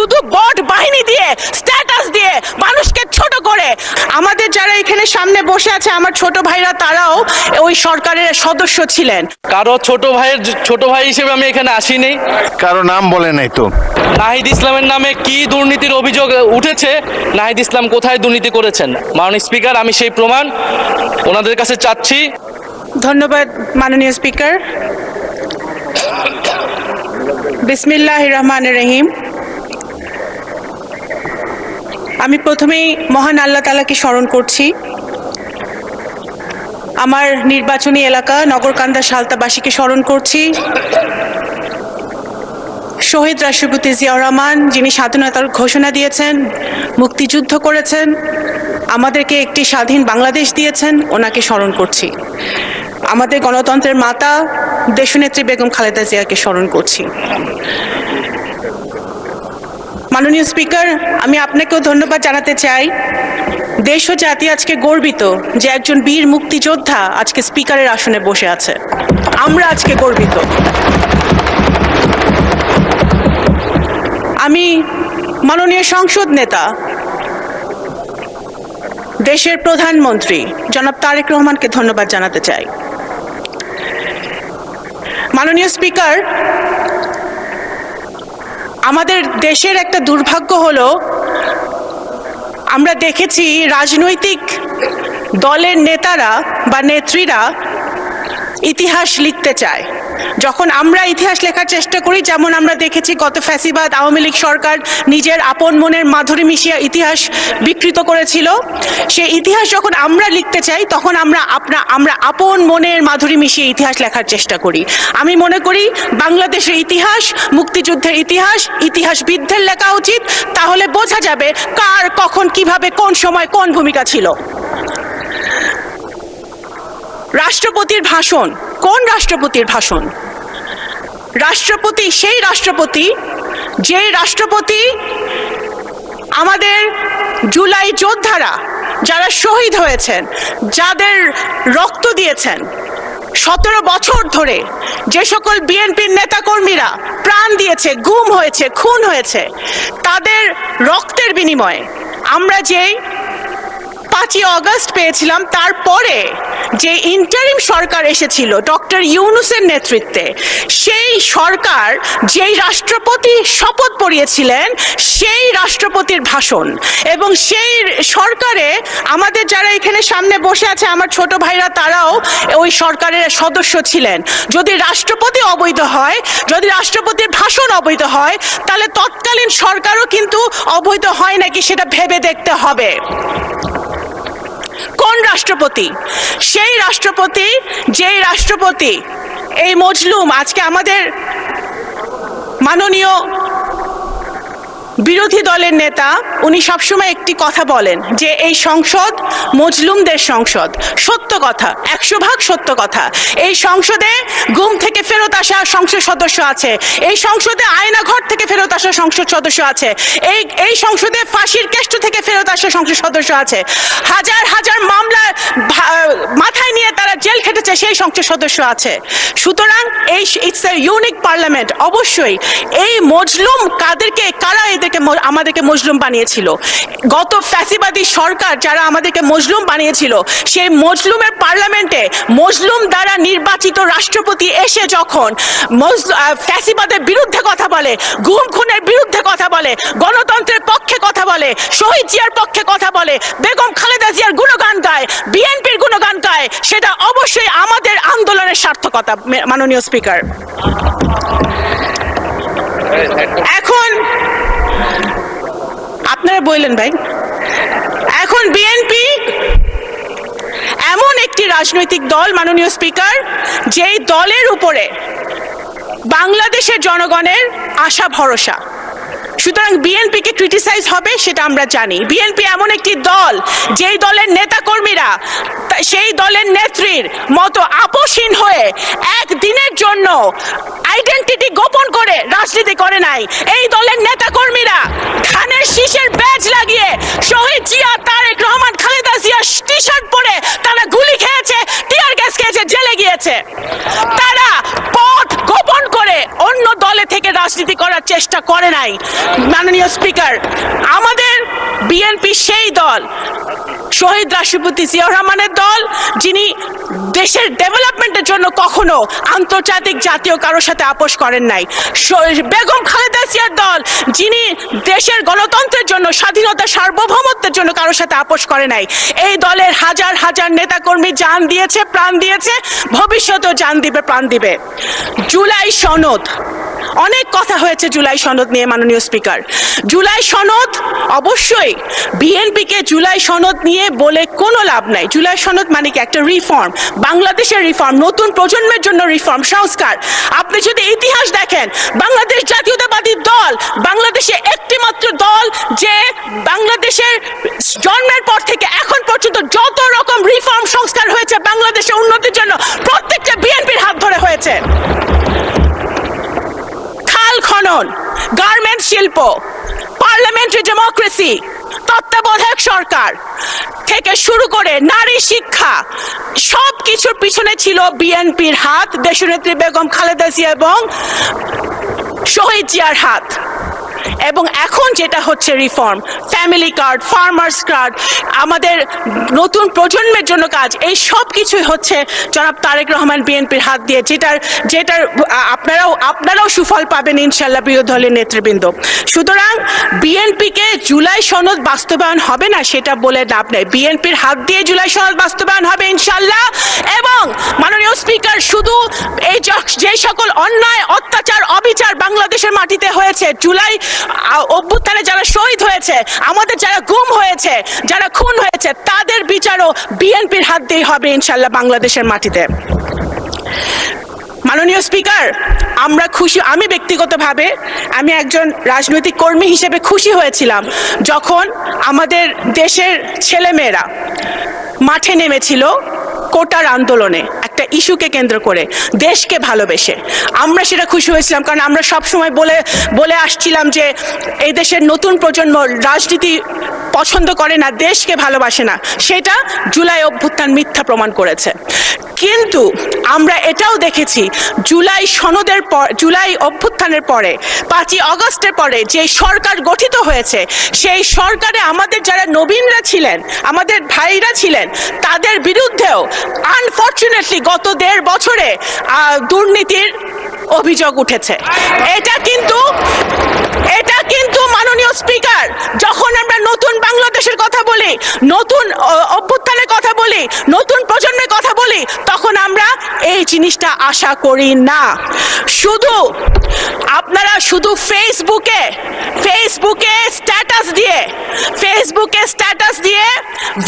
শুধু বট বাহিনী দিয়ে, স্ট্যাটাস দিয়ে, মানুষকে ছোট করে। আমাদের যারা এখানে সামনে বসে আছে আমার ছোট ভাইরা, তারাও ওই সরকারের সদস্য ছিলেন। কারো ছোট ভাই হিসেবে আমি এখানে আসিনি। কারো নাম বলে নাই তো। নাহিদ ইসলামের নামে কি দুর্নীতির অভিযোগ উঠেছে, নাহিদ ইসলাম কোথায় দুর্নীতি করেছেন, মাননীয় স্পিকার আমি সেই প্রমাণ ওনাদের কাছে চাচ্ছি। ধন্যবাদ মাননীয় স্পিকার। বিসমিল্লাহির রহমানির রহিম। আমি প্রথমেই মহান আল্লাহ তাআলাকে স্মরণ করছি। আমার নির্বাচনী এলাকা নগরকান্দা সালতাবাসীকে স্মরণ করছি। শহীদ রাষ্ট্রপতি জিয়াউর রহমান, যিনি স্বাধীনতার ঘোষণা দিয়েছেন, মুক্তিযুদ্ধ করেছেন, আমাদেরকে একটি স্বাধীন বাংলাদেশ দিয়েছেন, ওনাকে স্মরণ করছি। আমাদের গণতন্ত্রের মাতা দেশনেত্রী বেগম খালেদা জিয়াকে স্মরণ করছি। মাননীয় স্পিকার, আমি আপনাকেও ধন্যবাদ জানাতে চাই। দেশ ও জাতি আজকে গর্বিত যে একজন বীর মুক্তিযোদ্ধা আজকে স্পিকারের আসনে বসে আছে। আমরা আজকে গর্বিত। আমি মাননীয় সংসদ নেতা, দেশের প্রধানমন্ত্রী জনাব তারেক রহমানকে ধন্যবাদ জানাতে চাই। মাননীয় স্পিকার, আমাদের দেশের একটা দুর্ভাগ্য হলো আমরা দেখেছি রাজনৈতিক দলের নেতারা বা নেত্রীরা ইতিহাস লিখতে চায়। যখন আমরা ইতিহাস লেখার চেষ্টা করি, যেমন আমরা দেখেছি গত ফ্যাসিবাদ আওয়ামী লীগ সরকার নিজের আপন মনের মাধুরী মিশিয়ে ইতিহাস বিকৃত করেছিল, সেই ইতিহাস যখন আমরা লিখতে চাই তখন আমরা আপন মনের মাধুরী মিশিয়ে ইতিহাস লেখার চেষ্টা করি। আমি মনে করি বাংলাদেশের ইতিহাস, মুক্তিযুদ্ধের ইতিহাসবিদদের লেখা উচিত। তাহলে বোঝা যাবে কার কখন কিভাবে কোন সময় কোন ভূমিকা ছিল। রাষ্ট্রপতির ভাষণ, কোন রাষ্ট্রপতির ভাষণ? রাষ্ট্রপতি সেই রাষ্ট্রপতি যে রাষ্ট্রপতি আমাদের জুলাই যোদ্ধারা যারা শহীদ হয়েছেন, যাদের রক্ত দিয়েছেন 17 বছর ধরে, যে সকল বিএনপির নেতাকর্মীরা প্রাণ দিয়েছে, গুম হয়েছে, খুন হয়েছে, তাদের রক্তের বিনিময়ে আমরা যে 5ই আগস্ট পেয়েছিলাম, তারপরে যে ইন্টারিম সরকার এসেছিল ডক্টর ইউনূসের নেতৃত্বে, সেই সরকার যেই রাষ্ট্রপতি শপথ পড়িয়েছিলেন সেই রাষ্ট্রপতির ভাষণ, এবং সেই সরকারে আমাদের যারা এখানে সামনে বসে আছে আমার ছোট ভাইরা, তারাও ওই সরকারের সদস্য ছিলেন। যদি রাষ্ট্রপতি অবৈধ হয়, যদি রাষ্ট্রপতির ভাষণ অবৈধ হয়, তাহলে তৎকালীন সরকারও কিন্তু অবৈধ হয় নাকি সেটা ভেবে দেখতে হবে। কোন রাষ্ট্রপতি? সেই রাষ্ট্রপতি যেই রাষ্ট্রপতি এই মজলুম, আজকে আমাদের মাননীয় বিরোধী দলের নেতা উনি সবসময় একটি কথা বলেন যে এই সংসদ মজলুমদের সংসদ। সত্য কথা, 100% সত্য কথা। এই সংসদে গুম থেকে ফেরত আসা সংসদ সদস্য আছে, এই সংসদে আয়নাঘর থেকে ফেরত আসা সংসদ সদস্য আছে, এই সংসদে ফাঁসির কেষ্ট থেকে ফেরত আসা সংসদ সদস্য আছে, হাজার হাজার মামলা মাথায় নিয়ে তারা জেল খেটেছে সেই সংসদ সদস্য আছে। সুতরাং এই ইটস এ ইউনিক পার্লামেন্ট। অবশ্যই এই মজলুম কাদেরকে, কারা আমাদেরকে মজলুম বানিয়েছিল? গত ফ্যাসিবাদী সরকার যারা আমাদেরকে মজলুম বানিয়েছিল, সেই মজলুমের পার্লামেন্টে মজলুম দ্বারা নির্বাচিত রাষ্ট্রপতি এসে যখন ফ্যাসিবাদের বিরুদ্ধে কথা বলে, গুম খুনের বিরুদ্ধে কথা বলে, গণতন্ত্রের পক্ষে কথা বলে, শহীদ জিয়ার পক্ষে কথা বলে, বেগম খালেদা জিয়ার গুণগান গায়, বিএনপির গুণগান গায়, সেটা অবশ্যই আমাদের আন্দোলনের সার্থকতা। মাননীয় স্পিকার, এখন আপনারা বললেন ভাই, এখন বিএনপি এমন একটি রাজনৈতিক দল মাননীয় স্পিকার, যেই দলের উপরে বাংলাদেশের জনগণের আশা ভরসা। সুতরাং বিএনপিকে ক্রিটিসাইজ হবে সেটা আমরা জানি। বিএনপি এমন একটি দল যেই দলের নেতাকর্মীরা সেই দলের নেত্রীর মতো আপোষহীন হয়ে একদিনের জন্য আইডেন্টিটি গোপন করে রাজনীতি করে নাই। এই দলের নেতাকর্মীরা ধানের শীষের ব্যাজ লাগিয়ে শহীদ জিয়া, তারেক রহমান, খালেদা জিয়া টি শার্ট পরে তারা গুলি খেয়েছে, টিয়ার গ্যাস খেয়েছে, জেলে গিয়েছে। তারা পথ গোপন করে অন্য দলে থেকে রাজনীতি করার চেষ্টা করে নাই। মাননীয় স্পিকার, আমাদের বিএনপি সেই দল, শহীদ রাষ্ট্রপতি জিয়াউর রহমানের দল, যিনি দেশের ডেভেলপমেন্টের জন্য কখনো আন্তর্জাতিক জাতীয় কারোর সাথে আপোষ করেন নাই। বেগম খালেদা জিয়ার দল, যিনি দেশের গণতন্ত্রের জন্য, স্বাধীনতা সার্বভৌমত্বের জন্য কারোর সাথে আপোষ করে নাই। এই দলের হাজার হাজার নেতাকর্মী জান দিয়েছে, প্রাণ দিয়েছে, ভবিষ্যতেও জান দিবে, প্রাণ দিবে। জুলাই সনদ, অনেক কথা হয়েছে জুলাই সনদ নিয়ে মাননীয় স্পিকার। জুলাই সনদ, অবশ্যই বিএনপিকে জুলাই সনদ নিয়ে বলে কোনো লাভ নাই। জুলাই সনদ মানে কি? একটা রিফর্ম, বাংলাদেশের রিফর্ম, নতুন প্রজন্মের জন্য রিফর্ম, সংস্কার। আপনি যদি ইতিহাস দেখেন, বাংলাদেশ জাতীয়তাবাদী দল বাংলাদেশে একটি মাত্র দল যে বাংলাদেশের জন্মের পর থেকে এখন পর্যন্ত যত রকম রিফর্ম সংস্কার হয়েছে বাংলাদেশের উন্নতির জন্য, প্রত্যেকটা বিএনপির হাত ধরে হয়েছে। খাল খনন, গার্মেন্টস শিল্প, পার্লামেন্টারি ডেমোক্রেসি, তত্ত্বাবধায়ক সরকার থেকে শুরু করে নারী শিক্ষা, সব কিছুর পিছনে ছিল বিএনপির হাত, দেশনেত্রী বেগম খালেদা জিয়া এবং শহীদ জিয়ার হাত। এবং এখন যেটা হচ্ছে reform, family card, farmers card, আমাদের নতুন প্রজন্মের জন্য কাজ, এই সব কিছুই হচ্ছে জনাব তারেক রহমান বিএনপির হাত দিয়ে, যেটার আপনারাও সুফল পাবেন ইনশাল্লাহ বিরোধী দলের নেতৃবৃন্দ। সুতরাং বিএনপিকে জুলাই সনদ বাস্তবায়ন হবে না সেটা বলে লাভ নেই। বিএনপির হাত দিয়ে জুলাই সনদ বাস্তবায়ন হবে ইনশাল্লাহ। এবং মাননীয় স্পিকার, শুধু এই যে সকল অন্যায়, অত্যাচার, অবিচার বাংলাদেশের মাটিতে হয়েছে, জুলাই অভ্যুত্থানে যারা শহীদ হয়েছে, আমাদের যারা গুম হয়েছে, যারা খুন হয়েছে, তাদের বিচারও বিএনপির হাত দিয়ে হবে ইনশাল্লাহ বাংলাদেশের মাটিতে। মাননীয় স্পিকার, আমরা খুশি, আমি ব্যক্তিগতভাবে, আমি একজন রাজনৈতিক কর্মী হিসেবে খুশি হয়েছিলাম যখন আমাদের দেশের ছেলেমেয়েরা মাঠে নেমেছিল কোটার আন্দোলনে, একটা ইস্যুকে কেন্দ্র করে, দেশকে ভালোবেসে। আমরা সেটা খুশি হয়েছিলাম, কারণ আমরা সবসময় বলে আসছিলাম যে এই দেশের নতুন প্রজন্ম রাজনীতি পছন্দ করে না, দেশকে ভালোবাসে না। সেটা জুলাই অভ্যুত্থান মিথ্যা প্রমাণ করেছে। কিন্তু আমরা এটাও দেখেছি জুলাই সনদের পর, জুলাই অভ্যুত্থানের পরে, 5ই আগস্টের পরে যে সরকার গঠিত হয়েছে, সেই সরকারে আমাদের যারা নবীনরা ছিলেন, আমাদের ভাইরা ছিলেন, তাদের বিরুদ্ধেও আনফরচুনেটলি গত 1.5 বছরে দুর্নীতির অভিযোগ উঠেছে। এটা কিন্তু মাননীয় স্পিকার, যখন আমরা নতুন বাংলাদেশের কথা বলি, নতুন অভ্যুত্থানের কথা বলি, নতুন প্রজন্মের কথা বলি, তখন আমরা এই জিনিসটা আশা করি না। আপনারা শুধু ফেসবুকে স্ট্যাটাস দিয়ে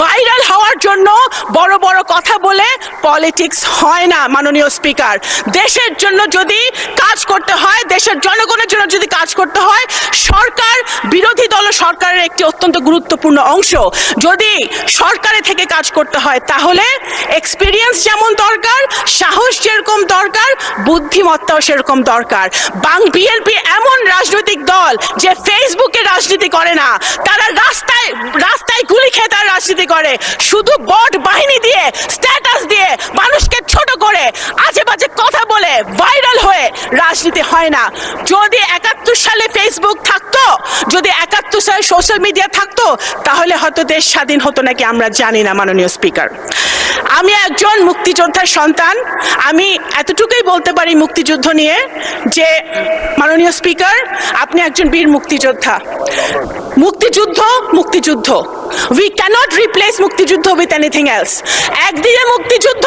ভাইরাল হওয়ার জন্য বড় বড় কথা বলে পলিটিক্স হয় না মাননীয় স্পিকার। দেশের জন্য যদি কাজ করতে হয়, দেশের জনগণের জন্য যদি কাজ করতে হয়, সরকার, বিরোধী দল সরকারের একটি অত্যন্ত গুরুত্বপূর্ণ অংশ। যদি সরকারে থেকে কাজ করতে হয়, তাহলে এক্সপিরিয়েন্স যেমন দরকার, সাহস যেরকম দরকার, বুদ্ধিমত্তাও সেরকম দরকার। বিএনপি এমন রাজনৈতিক দল যে ফেসবুকে রাজনীতি করে না, তারা রাস্তায় গুলি খেয়ে তারা রাজনীতি করে। শুধু বট বাহিনী দিয়ে, স্ট্যাটাস দিয়ে, মানুষকে ছোট করে, আজে বাজে কথা বলে, ভাইরাল হয়ে রাজনীতি হয় না। যদি 71 সালে ফেসবুক থাকতো, যদি 71 সালে সোশ্যাল মিডিয়া থাকতো, তাহলে হয়তো দেশ স্বাধীন হতো নাকি আমরা জানি না মাননীয় স্পিকার। আমি একজন মুক্তিযোদ্ধার সন্তান, আমি এতটুকুই বলতে পারি মুক্তিযুদ্ধ নিয়ে যে মাননীয় স্পিকার, আপনি একজন বীর মুক্তিযোদ্ধা। মুক্তিযুদ্ধ উই ক্যানট রিপ্লেস মুক্তিযুদ্ধ উইথ এনিথিং এলস। একদিকে মুক্তিযুদ্ধ,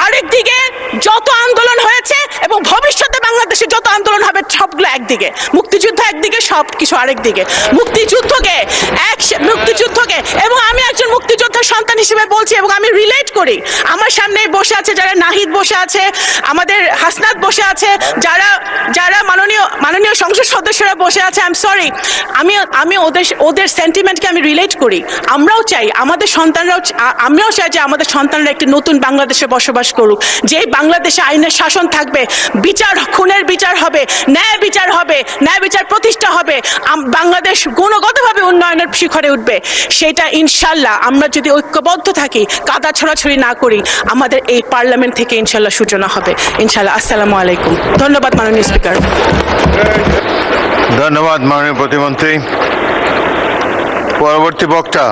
আরেকদিকে যত আন্দোলন হয়েছে এবং ভবিষ্যতে বাংলাদেশে যত আন্দোলন হবে, সবগুলো একদিকে। মুক্তিযুদ্ধ একদিকে, সব কিছু আরেকদিকে। মুক্তিযুদ্ধকে এবং আমি একজন মুক্তিযোদ্ধার সন্তান হিসেবে বলছি, এবং আমি রিলেট করি। আমার সামনে বসে আছে যারা, নাহিদ বসে আছে, আমাদের হাসনাত বসে আছে, যারা মাননীয় সংসদ সদস্যরা বসে আছে। আই এম সরি, আমি ওদের সেন্টিমেন্টকে আমি রিলেট করি। আমরাও চাই আমাদের সন্তানরাও, আমরাও চাই যে আমাদের সন্তানরা একটি নতুন বাংলাদেশে বসবাস করুক, যে বাংলাদেশে আইনের শাসন থাকবে, খুনের বিচার হবে, ন্যায় বিচার প্রতিষ্ঠা হবে, বাংলাদেশ গুণগতভাবে উন্নয়নের শিখরে উঠবে, সেটা ইনশাল্লাহ আমরা যদি ঐক্যবদ্ধ থাকি, কাদা ছড়াছড়ি না করি, আমাদের এই পার্লামেন্ট থেকে ইনশাল্লাহ সূচনা হবে ইনশাল্লাহ। আসসালামু আলাইকুম। ধন্যবাদ মাননীয় স্পিকার। ধন্যবাদ মাননীয় প্রতিমন্ত্রী। পরবর্তী বক্তা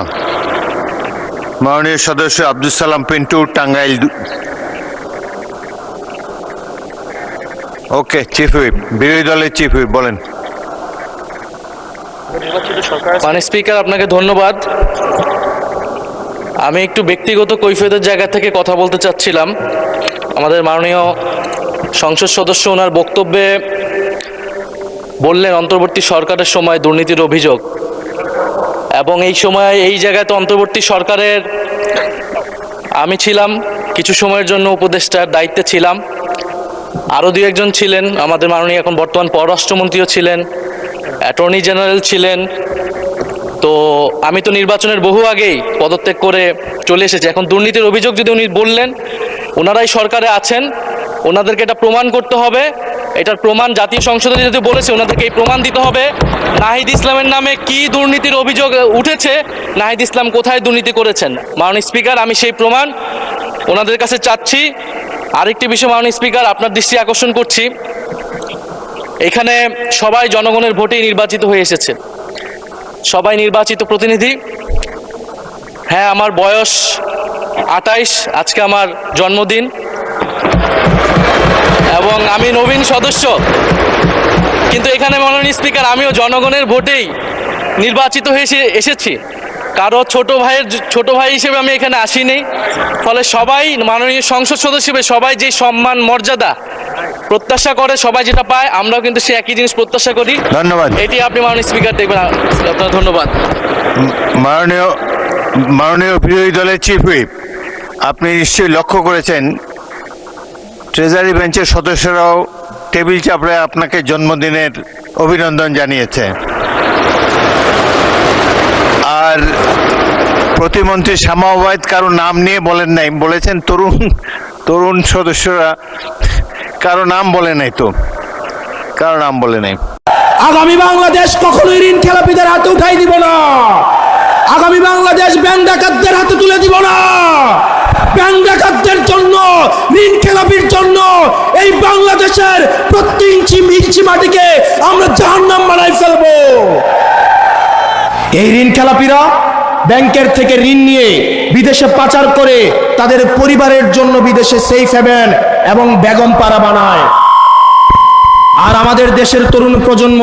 মাননীয় সদস্য আব্দুল সালাম পিন্টু, টাঙ্গাইল। ওকে, চিফ হুইপ, বিরোধী দলের চিফ হুইপ, বলেন। মাননীয় স্পিকার, আপনাকে ধন্যবাদ। আমি একটু ব্যক্তিগত কৈফিয়তের জায়গা থেকে কথা বলতে চাচ্ছিলাম। আমাদের মাননীয় সংসদ সদস্য ওনার বক্তব্যে বললেন অন্তর্বর্তী সরকারের সময় দুর্নীতির অভিযোগ, এবং এই সময় এই জায়গায় তো অন্তর্বর্তী সরকারের আমি ছিলাম, কিছু সময়ের জন্য উপদেষ্টার দায়িত্বে ছিলাম, আরও দু একজন ছিলেন, আমাদের মাননীয় এখন বর্তমান পররাষ্ট্রমন্ত্রীও ছিলেন, অ্যাটর্নি জেনারেল ছিলেন। তো আমি তো নির্বাচনের বহু আগেই পদত্যাগ করে চলে এসেছি। এখন দুর্নীতির অভিযোগ যদি উনি বললেন, ওনারাই সরকারে আছেন, ওনাদেরকে এটা প্রমাণ করতে হবে। এটার প্রমাণ জাতীয় সংসদে যদি বলেছে, ওনাদেরকে এই প্রমাণ দিতে হবে নাহিদ ইসলামের নামে কি দুর্নীতির অভিযোগ উঠেছে, নাহিদ ইসলাম কোথায় দুর্নীতি করেছেন। মাননীয় স্পিকার, আমি সেই প্রমাণ ওনাদের কাছে চাচ্ছি। আরেকটি বিষয় মাননীয় স্পিকার, আপনার দৃষ্টি আকর্ষণ করছি, এখানে সবাই জনগণের ভোটেই নির্বাচিত হয়ে এসেছে, সবাই নির্বাচিত প্রতিনিধি। হ্যাঁ, আমার বয়স 28, আজকে আমার জন্মদিন, এবং আমি নবীন সদস্য, কিন্তু এখানে মাননীয় স্পিকার আমিও জনগণের ভোটেই নির্বাচিত হয়ে এসেছি। কারো ছোট ভাই হিসেবে আমি এখানে আসিনি। ফলে সবাই মাননীয় সংসদ সদস্য হিসেবে সবাই যে সম্মান মর্যাদা প্রত্যাশা করে, সবাই যেটা পায়, আমরাও কিন্তু সে একই জিনিস প্রত্যাশা করি। ধন্যবাদ। এটি আপনি মাননীয় স্পিকার দেখবেন। আপনার ধন্যবাদ। মাননীয় বিরোধী দলের চিফ হুইপ, আপনি নিশ্চয়ই লক্ষ্য করেছেন ট্রেজারি বেঞ্চের সদস্যরাও টেবিল চাপড়ে আপনাকে জন্মদিনের অভিনন্দন জানিয়েছে। আর প্রতিমন্ত্রী শামা ওবায়দ কারো নাম নিয়ে বলেন নাই, বলেছেন তরুণ সদস্যরা, কারো নাম বলে নাই তো, কারো নাম বলে নাই। আগামী বাংলাদেশ কখনোই ঋণ খেলাপিদের হাতে উঠাই দিব না। আগামী বাংলাদেশ ব্যাংক ডাকাতদের হাতে তুলে দিব না। ব্যাংক ডাকাতদের জন্য, ঋণ খেলাপির জন্য এই বাংলাদেশের প্রতি ইঞ্চি মাটিকে আমরা জাহান্নাম বানাই ফেলবো। এই ঋণ খেলাপিরা ব্যাংকের থেকে ঋণ নিয়ে বিদেশে পাচার করে তাদের পরিবারের জন্য বিদেশে সেফ হেভেন এবং বেগম পাড়া বানায়। আর আমাদের দেশের তরুণ প্রজন্ম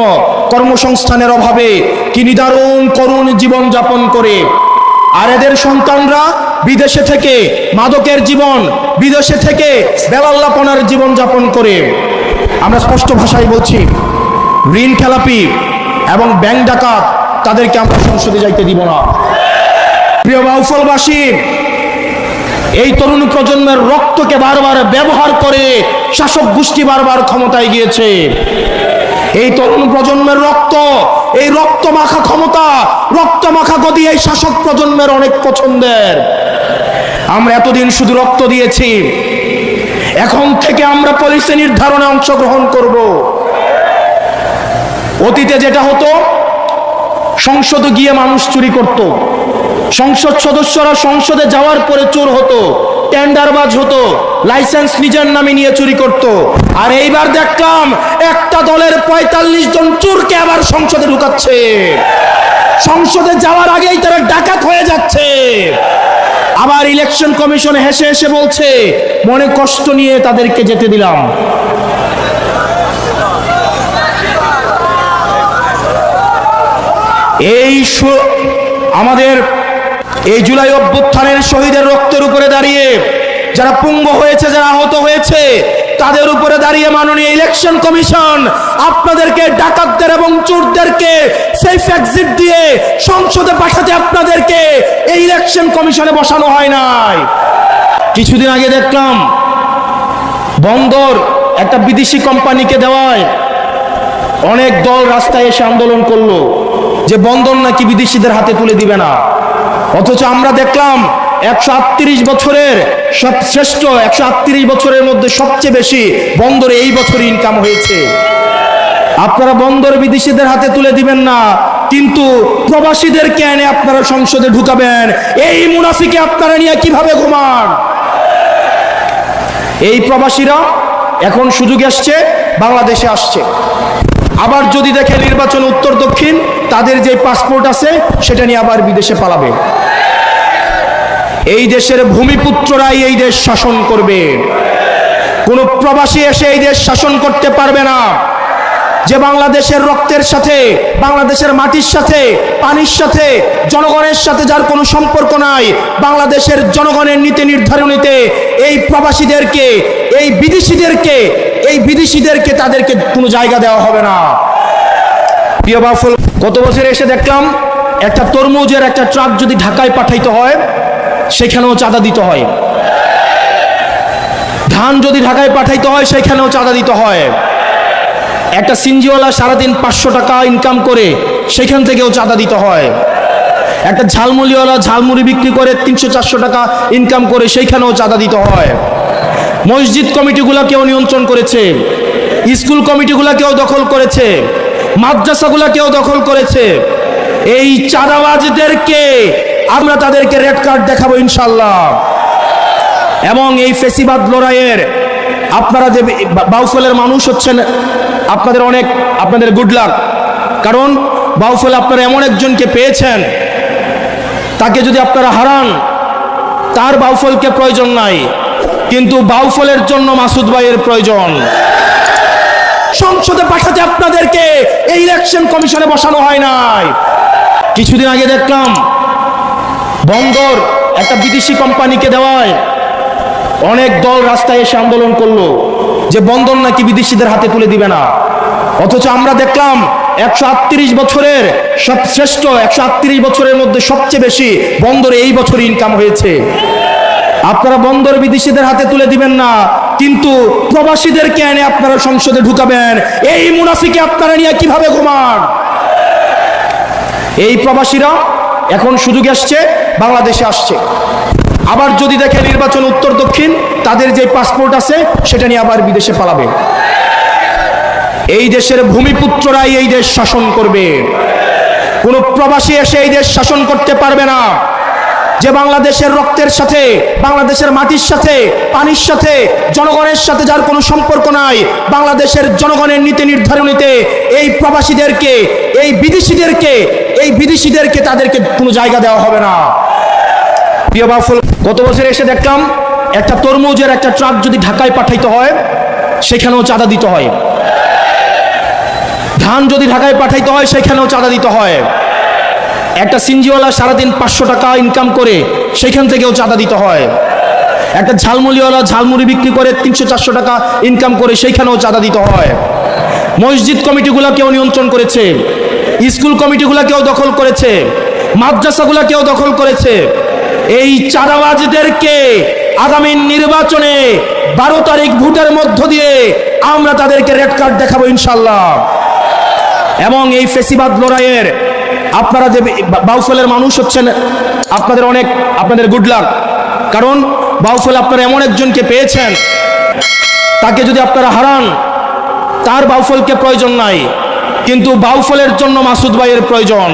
কর্মসংস্থানের অভাবে কি নিদারুণ করুণ জীবন যাপন করে। আর এদের সন্তানরা বিদেশে থেকে মাদকের জীবন, বিদেশে থেকে বেলাল্লাপনার জীবন যাপন করে। আমরা স্পষ্ট ভাষায় বলছি, ঋণ খেলাপি এবং ব্যাংক ডাকাত তাদেরকে আমরা সংসদে যাইতে দিব না। প্রিয় বাউফলবাসী, এই তরুণ প্রজন্মের রক্তকে বারবার ব্যবহার করে শাসক গোষ্ঠী বারবার ক্ষমতায় গিয়েছে। এই তরুণ প্রজন্মের রক্ত, এই রক্ত মাখা ক্ষমতা, রক্ত মাখা গদি এই শাসক প্রজন্মের অনেক পছন্দের। আমরা এতদিন শুধু রক্ত দিয়েছি, এখন থেকে আমরা পলিসি নির্ধারণে অংশগ্রহণ করব। অতীতে যেটা হতো, সংসদে গিয়ে মানুষ চুরি করত, সংসদ সদস্যরা সংসদে যাওয়ার পরে চোর হতো, টেন্ডারবাজ হতো, লাইসেন্স নিজের নামে নিয়ে চুরি করত। আর এইবার দেখলাম একটা দলের 45 জন চোরকে আবার সংসদে ঢুকাচ্ছে। সংসদে যাওয়ার আগেই তারা ডাকাত হয়ে যাচ্ছে। আবার ইলেকশন কমিশন হেসে হেসে বলছে, মনে কষ্ট নিয়ে তাদেরকে যেতে দিলাম। আমাদের এই জুলাই অভ্যুত্থানের শহীদের রক্তের উপরে দাঁড়িয়ে যারা পুঙ্গ হয়েছে, যারা আহত হয়েছে, তাদের উপরে দাঁড়িয়ে মাননীয় ইলেকশন কমিশন আপনাদেরকে, ডাকাতদের এবং চোরদেরকে সেফ এক্সিট দিয়ে সংসদে পাঠাতে আপনাদেরকে এই ইলেকশন কমিশনে বসানো হয় নাই। কিছুদিন আগে দেখলাম বন্দর একটা বিদেশি কোম্পানিকে দেওয়ায় অনেক দল রাস্তায় এসে আন্দোলন করলো যে বন্দর নাকি বিদেশিদের হাতে তুলে দিবে না। অথচ আমরা দেখলাম 138 বছরের শ্রেষ্ঠ 138 বছরের মধ্যে সবচেয়ে বেশি বন্দরে এই বছর ইনকাম হয়েছে। আপনারা বন্দর বিদেশিদের হাতে তুলে দিবেন না, কিন্তু প্রবাসীদেরকে এনে আপনারা সংসদে ঢুকাবেন, এই মুনাফিকে আপনারা নিয়ে কিভাবে ঘুমান? এই প্রবাসীরা এখন সুযোগ আসছে, বাংলাদেশে আসছে। আবার যদি দেখে নির্বাচন উত্তর দক্ষিণ, তাদের যে পাসপোর্ট আছে সেটা নিয়ে আবার বিদেশে পালাবে। এই দেশের ভূমিপুত্ররাই এই দেশ শাসন করবে, কোনো প্রবাসী এসে এই দেশ শাসন করতে পারবে না। যে বাংলাদেশের রক্তের সাথে, বাংলাদেশের মাটির সাথে, পানির সাথে, জনগণের সাথে যার কোনো সম্পর্ক নাই, বাংলাদেশের জনগণের নীতি নির্ধারণীতে এই প্রবাসীদেরকে, এই বিদেশিদেরকে তাদেরকে কোনো জায়গা দেওয়া হবে না। প্রিয় বাফল, গত বছর এসে দেখলাম একটা তরমুজের একটা ট্রাক যদি ঢাকায় পাঠাইতে হয় সেখানেও চাঁদা দিতে হয়, ধান যদি ঢাকায় পাঠাইতে হয় সেখানেও চাঁদা দিতে হয়, একটা সিনজিওয়ালা সারাদিন 500 টাকা ইনকাম করে সেখান থেকেও চাঁদা দিতে হয়, একটা ঝালমুড়িওয়ালা ঝালমুড়ি বিক্রি করে 300-400 টাকা ইনকাম করে সেইখানেও চাঁদা দিতে হয়। মসজিদ কমিটিগুলোকেও নিয়ন্ত্রণ করেছে, স্কুল কমিটিগুলোকেও দখল করেছে, মাদ্রাসাগুলোকেও দখল করেছে। এই চাঁদাবাজদেরকে আমরা তাদেরকে রেড কার্ড দেখাবো ইনশাল্লাহ। এবং এই ফেসিবাদ লড়াইয়ের আপনারা যে বাউফলের মানুষ হচ্ছেন, আপনাদের গুড লাক, কারণ বাউফল আপনারা এমন একজনকে পেয়েছেন, তাকে যদি আপনারা হারান, তার বাউফলকে প্রয়োজন নাই, কিন্তু বাউফলের জন্য মাসুদ ভাইয়ের প্রয়োজন। সংসদে পাঠাতে আপনাদেরকে এই ইলেকশন কমিশনে বসানো হয় নাই। কিছুদিন আগে দেখলাম বন্দর একটা বিদেশি কোম্পানিকে দেওয়ায় অনেক দল রাস্তায় এসে আন্দোলন করলো যে বন্দর নাকি বিদেশিদের হাতে তুলে দিবে না। অথচ আমরা দেখলাম 138 বছরের শ্রেষ্ঠ 138 বছরের মধ্যে সবচেয়ে বেশি বন্দরে এই বছর ইনকাম হয়েছে। আপনারা বন্দর বিদেশিদের হাতে তুলে দিবেন না, কিন্তু প্রবাসীদেরকে এনে আপনারা সংসদে ঢুকাবেন, এই মুনাফিকে আপনারা নিয়ে কিভাবে ঘুমান? এই প্রবাসীরা এখন সুযোগ আসছে, বাংলাদেশে আসছে। আবার যদি দেখে নির্বাচন উত্তর দক্ষিণ, তাদের যে পাসপোর্ট আছে সেটা নিয়ে আবার বিদেশে পালাবে। এই দেশের ভূমিপুত্ররাই এই দেশ শাসন করবে, কোনো প্রবাসী এসে এই দেশ শাসন করতে পারবে না। যে বাংলাদেশের রক্তের সাথে, বাংলাদেশের মাটির সাথে, পানির সাথে, জনগণের সাথে যার কোনো সম্পর্ক নাই, বাংলাদেশের জনগণের নীতি নির্ধারণীতে এই প্রবাসীদেরকে, এই বিদেশিদেরকে তাদেরকে কোনো জায়গা দেওয়া হবে না। প্রিয় বাফল, গত বছর এসে দেখলাম একটা তরমুজের একটা ট্রাক যদি ঢাকায় পাঠাইতে হয় সেখানেও চাঁদা দিতে হয়, ধান যদি ঢাকায় পাঠাইতে হয় সেখানেও চাঁদা দিতে হয়, একটা সিনজিওয়ালা সারাদিন 500 টাকা ইনকাম করে সেখান থেকেও চাঁদা দিতে হয়, একটা ঝালমুড়িওয়ালা ঝালমুড়ি বিক্রি করে 300-400 টাকা ইনকাম করে সেইখানেও চাঁদা দিতে হয়। মসজিদ কমিটিগুলোকেও নিয়ন্ত্রণ করেছে, স্কুল কমিটিগুলোকেও দখল করেছে, মাদ্রাসাগুলোকেও দখল করেছে। এই চাঁদাবাজদেরকে আগামী নির্বাচনে 12 তারিখ ভোটের মধ্য দিয়ে আমরা তাদেরকে রেড কার্ড দেখাবো ইনশাল্লাহ। এবং এই ফেসিবাদ লড়াইয়ের আপনারা যে বাউফলের মানুষ হচ্ছেন, আপনাদের গুড লাক, কারণ বাউফল আপনারা এমন একজনকে পেয়েছেন, তাকে যদি আপনারা হারান, তার বাউফলকে প্রয়োজন নাই, কিন্তু বাউফলের জন্য মাসুদ ভাইয়ের প্রয়োজন।